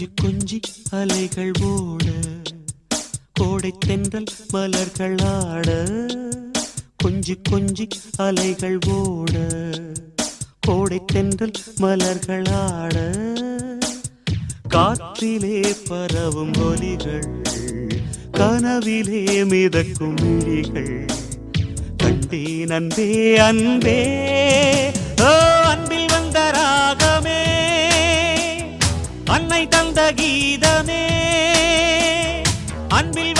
கொஞ்சி கொஞ்சி அலைகள் ஓட கோடை தென்றல் மலர்கள் ஆட கொஞ்சி கொஞ்சி அலைகள் ஓட கோடை தென்றல் மலர்கள் ஆட காற்றிலே பரவும் ஒலிகள் கனவிலே மிதக்கும் விழிகள் கண்டேன் அன்பே அன்பே ஓ அன்பில் வந்த ராகமே அன்னை தந்த கீதமே அன்பில்